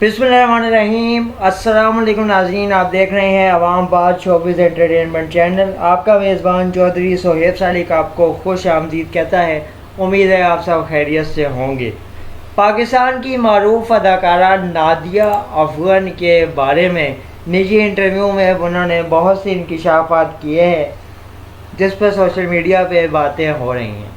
बिस्मिल्लाहिर्रहमानिर्रहीम। अस्सलाम वालेकुम नाज़रीन, आप देख रहे हैं अवाम बात शोबिज़ एंटरटेनमेंट चैनल। आपका मेज़बान चौधरी सोहेब सालिक आपको खुश आमदीद कहता है। उम्मीद है आप सब खैरियत से होंगे। पाकिस्तान की मारूफ अदाकारा नादिया अफगन के बारे में निजी इंटरव्यू में उन्होंने बहुत से इंकिशाफात किए हैं जिस पर सोशल मीडिया पे बातें हो रही हैं।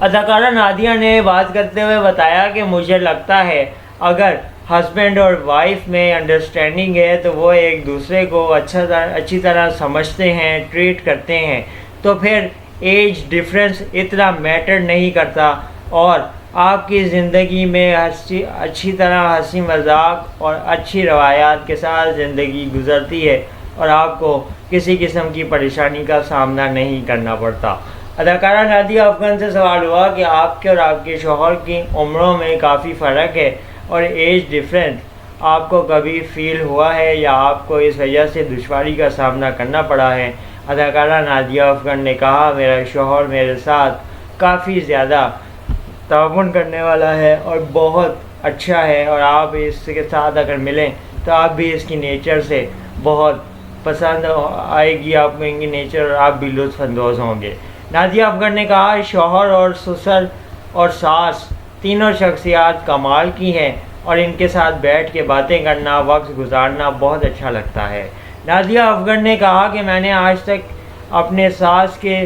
अदाकारा नादिया ने बात करते हुए बताया कि मुझे लगता है अगर हस्बैंड और वाइफ में अंडरस्टैंडिंग है तो वो एक दूसरे को अच्छी तरह समझते हैं, ट्रीट करते हैं, तो फिर एज डिफरेंस इतना मैटर नहीं करता और आपकी ज़िंदगी में अच्छी तरह हंसी मजाक और अच्छी रवायात के साथ ज़िंदगी गुजरती है और आपको किसी किस्म की परेशानी का सामना नहीं करना पड़ता। अदाकारा नादिया अफगन से सवाल हुआ कि आपके और आपके शौहर की उम्रों में काफ़ी फ़र्क है और एज डिफरेंस आपको कभी फील हुआ है या आपको इस वजह से दुश्वारी का सामना करना पड़ा है। अदाकारा नादिया अफगन ने कहा, मेरा शौहर मेरे साथ काफ़ी ज़्यादा ताउन करने वाला है और बहुत अच्छा है और आप इसके साथ अगर मिलें तो आप भी इसकी नेचर से बहुत पसंद आएगी आपको इनकी नेचर और आप भी लुत्फ़ अंदोज़ होंगे। नादिया अफगन ने कहा, शौहर और ससुर और सास तीनों शख्सियात कमाल की हैं और इनके साथ बैठ के बातें करना, वक्त गुजारना बहुत अच्छा लगता है। नादिया अफगन ने कहा कि मैंने आज तक अपने सास के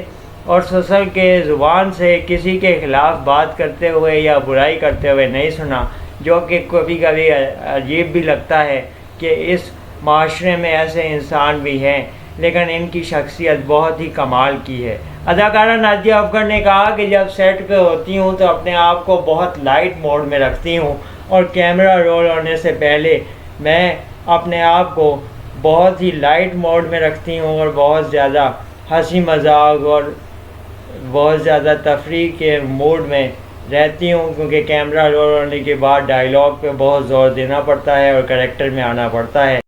और ससुर के ज़ुबान से किसी के ख़िलाफ़ बात करते हुए या बुराई करते हुए नहीं सुना, जो कि कभी कभी अजीब भी लगता है कि इस माशरे में ऐसे इंसान भी हैं, लेकिन इनकी शख्सियत बहुत ही कमाल की है। अदाकारा नादिया अफगन ने कहा कि जब सेट पे होती हूँ तो अपने आप को बहुत लाइट मोड में रखती हूँ और कैमरा रोल होने से पहले मैं अपने आप को बहुत ही लाइट मोड में रखती हूँ और बहुत ज़्यादा हंसी मजाक और बहुत ज़्यादा तफरीह के मूड में रहती हूँ, क्योंकि कैमरा रोल होने के बाद डायलॉग पे बहुत ज़ोर देना पड़ता है और करैक्टर में आना पड़ता है।